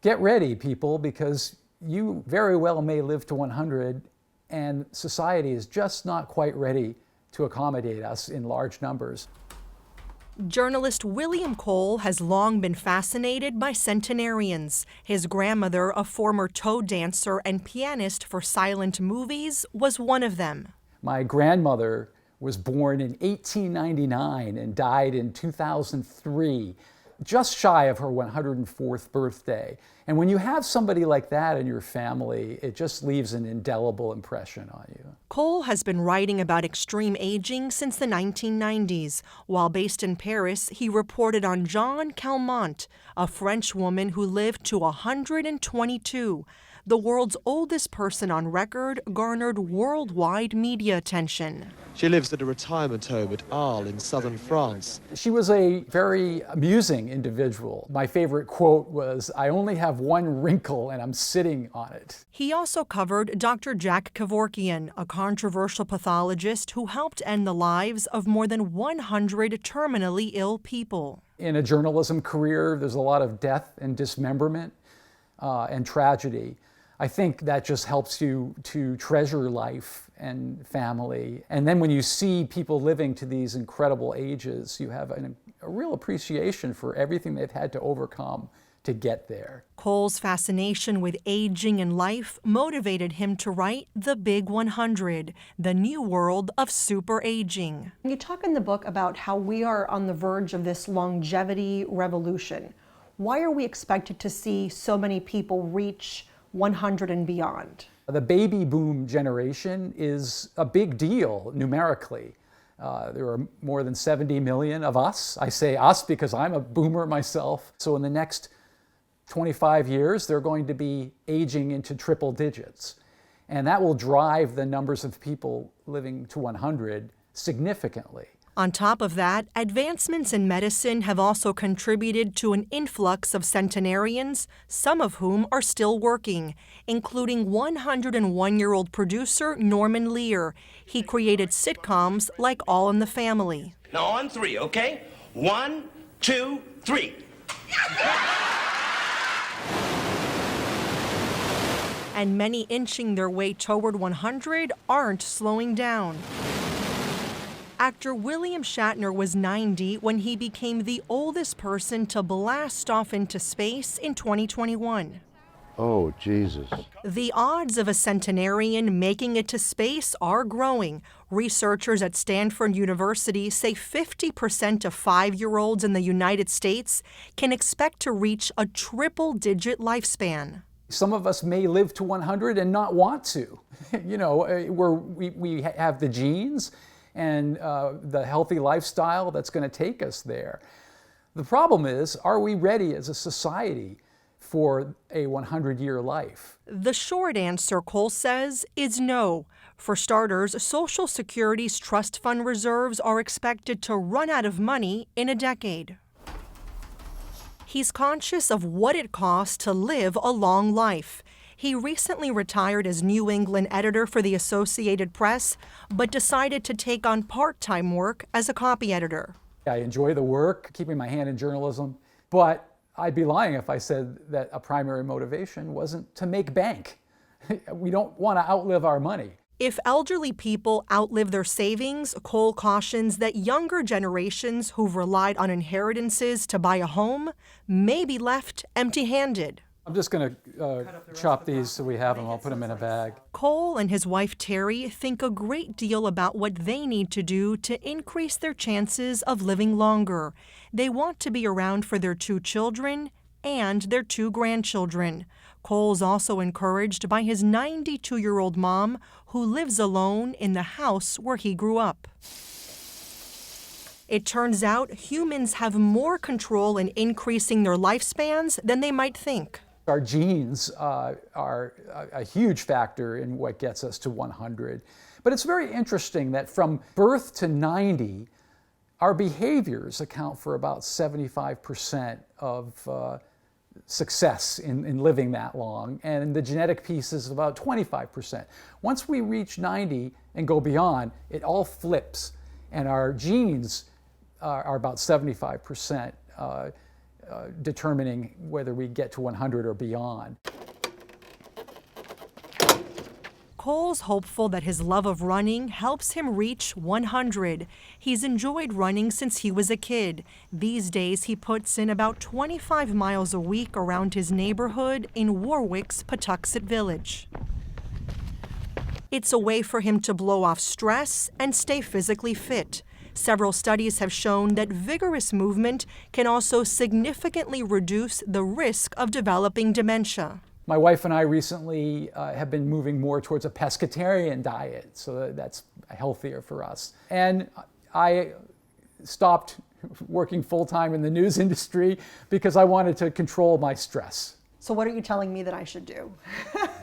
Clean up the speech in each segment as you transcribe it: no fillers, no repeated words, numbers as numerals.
Get ready, people, because you very well may live to 100, and society is just not quite ready to accommodate us in large numbers. Journalist William Kole has long been fascinated by centenarians. His grandmother, a former toe dancer and pianist for silent movies, was one of them. My grandmother was born in 1899 and died in 2003, just shy of her 104th birthday. And when you have somebody like that in your family, it just leaves an indelible impression on you. Kole has been writing about extreme aging since the 1990s. While based in Paris, he reported on Johnkelmont, a French woman who lived to 122. The world's oldest person on record garnered worldwide media attention. She lives at a retirement home at Arles in southern France. She was a very amusing individual. My favorite quote was, "I only have one wrinkle and I'm sitting on it." He also covered Dr. Jack Kevorkian, a controversial pathologist who helped end the lives of more than 100 terminally ill people. In a journalism career, there's a lot of death and dismemberment and tragedy. I think that just helps you to treasure life and family. And then when you see people living to these incredible ages, you have a real appreciation for everything they've had to overcome to get there. Kole's fascination with aging and life motivated him to write The Big 100, the new world of super aging. You talk in the book about how we are on the verge of this longevity revolution. Why are we expected to see so many people reach 100 and beyond? The baby boom generation is a big deal numerically. There are more than 70 million of us. I say us because I'm a boomer myself. So in the next 25 years, they're going to be aging into triple digits. And that will drive the numbers of people living to 100 significantly. On top of that, advancements in medicine have also contributed to an influx of centenarians, some of whom are still working, including 101-year-old producer Norman Lear. He created sitcoms like All in the Family. Now on three, okay? 1, 2, 3. And many inching their way toward 100 aren't slowing down. Actor William Shatner was 90 when he became the oldest person to blast off into space in 2021. Oh, Jesus. The odds of a centenarian making it to space are growing. Researchers at Stanford University say 50% of 5-year-olds in the United States can expect to reach a triple-digit lifespan. Some of us may live to 100 and not want to. You know, we have the genes and the healthy lifestyle that's going to take us there. The problem is, are we ready as a society for a 100-year life? The short answer, Kole says, is no. For starters, Social Security's trust fund reserves are expected to run out of money in a decade. He's conscious of what it costs to live a long life. He recently retired as New England editor for the Associated Press, but decided to take on part-time work as a copy editor. I enjoy the work, keeping my hand in journalism, but I'd be lying if I said that a primary motivation wasn't to make bank. We don't want to outlive our money. If elderly people outlive their savings, Kole cautions that younger generations who've relied on inheritances to buy a home may be left empty-handed. I'm just going to chop these so we have them. I'll put them in a bag. Kole and his wife Terry think a great deal about what they need to do to increase their chances of living longer. They want to be around for their 2 children and their 2 grandchildren. Kole's also encouraged by his 92-year-old mom, who lives alone in the house where he grew up. It turns out humans have more control in increasing their lifespans than they might think. Our genes are a huge factor in what gets us to 100. But it's very interesting that from birth to 90, our behaviors account for about 75% of success in living that long, and the genetic piece is about 25%. Once we reach 90 and go beyond, it all flips, and our genes are about 75% determining whether we get to 100 or beyond. Kole's hopeful that his love of running helps him reach 100. He's enjoyed running since he was a kid. These days, he puts in about 25 miles a week around his neighborhood in Warwick's Patuxent Village. It's a way for him to blow off stress and stay physically fit. Several studies have shown that vigorous movement can also significantly reduce the risk of developing dementia. My wife and I recently have been moving more towards a pescatarian diet, so that's healthier for us. And I stopped working full-time in the news industry because I wanted to control my stress. So what are you telling me that I should do?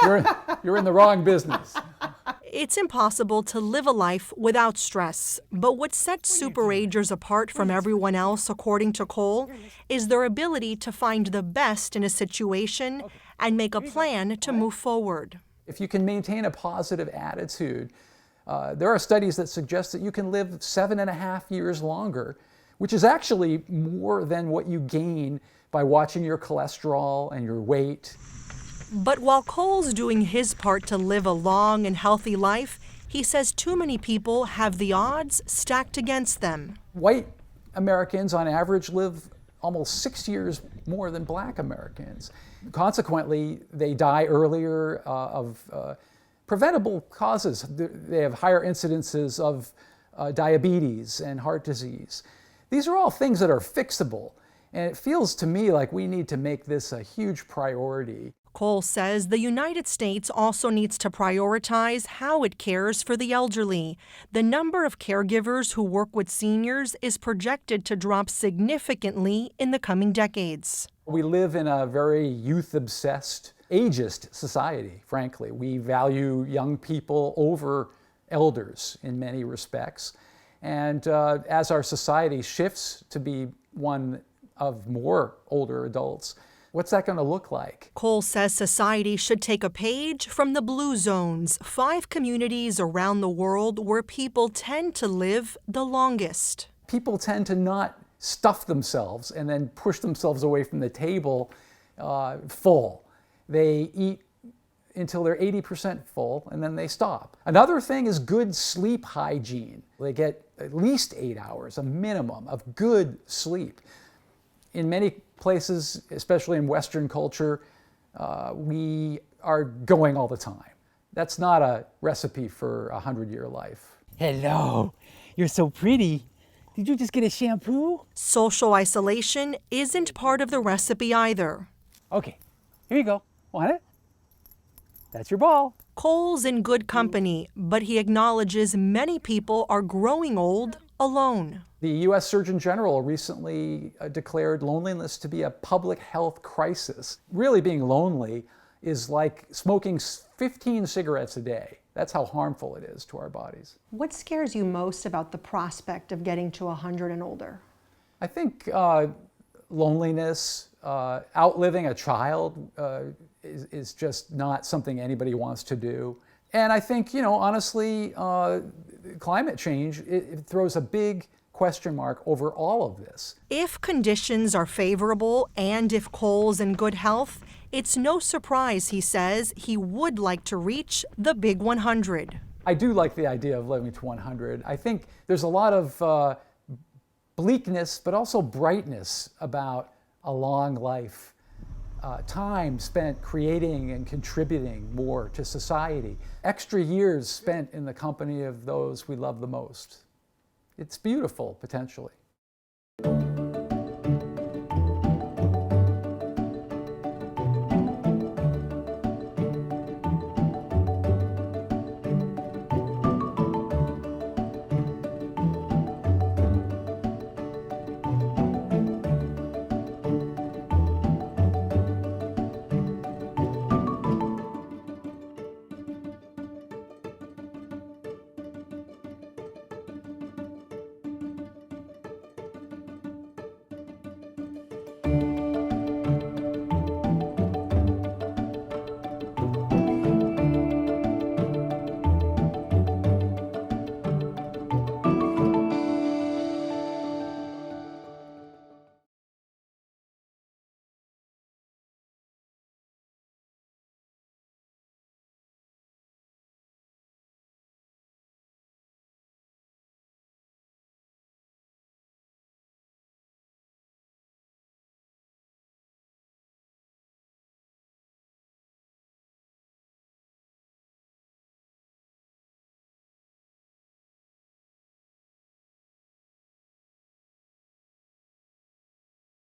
You're in the wrong business. It's impossible to live a life without stress, but what sets superagers apart from everyone else, according to Kole, is their ability to find the best in a situation and make a plan to move forward. If you can maintain a positive attitude, there are studies that suggest that you can live 7.5 years longer, which is actually more than what you gain by watching your cholesterol and your weight. But while Kole's doing his part to live a long and healthy life, he says too many people have the odds stacked against them. White Americans on average live almost 6 years more than Black Americans. Consequently, they die earlier of preventable causes. They have higher incidences of diabetes and heart disease. These are all things that are fixable, and it feels to me like we need to make this a huge priority. Kole says the United States also needs to prioritize how it cares for the elderly. The number of caregivers who work with seniors is projected to drop significantly in the coming decades. We live in a very youth-obsessed, ageist society, frankly. We value young people over elders in many respects. And as our society shifts to be one of more older adults, what's that going to look like? Kole says society should take a page from the Blue Zones, 5 communities around the world where people tend to live the longest. People tend to not stuff themselves and then push themselves away from the table full. They eat until they're 80% full and then they stop. Another thing is good sleep hygiene. They get at least 8 hours, a minimum of good sleep. In many places, especially in Western culture, we are going all the time. That's not a recipe for a 100-year life. Hello, you're so pretty. Did you just get a shampoo? Social isolation isn't part of the recipe either. Okay, here you go. Want it? That's your ball. Kole's in good company, but he acknowledges many people are growing old alone. The U.S. Surgeon General recently declared loneliness to be a public health crisis. Really being lonely is like smoking 15 cigarettes a day. That's how harmful it is to our bodies. What scares you most about the prospect of getting to 100 and older? I think loneliness, outliving a child is just not something anybody wants to do. And I think, honestly, climate change, it throws a big question mark over all of this. If conditions are favorable and if Kole's in good health, it's no surprise, he says, he would like to reach the big 100. I do like the idea of living to 100. I think there's a lot of bleakness, but also brightness about a long life. Time spent creating and contributing more to society. Extra years spent in the company of those we love the most. It's beautiful, potentially.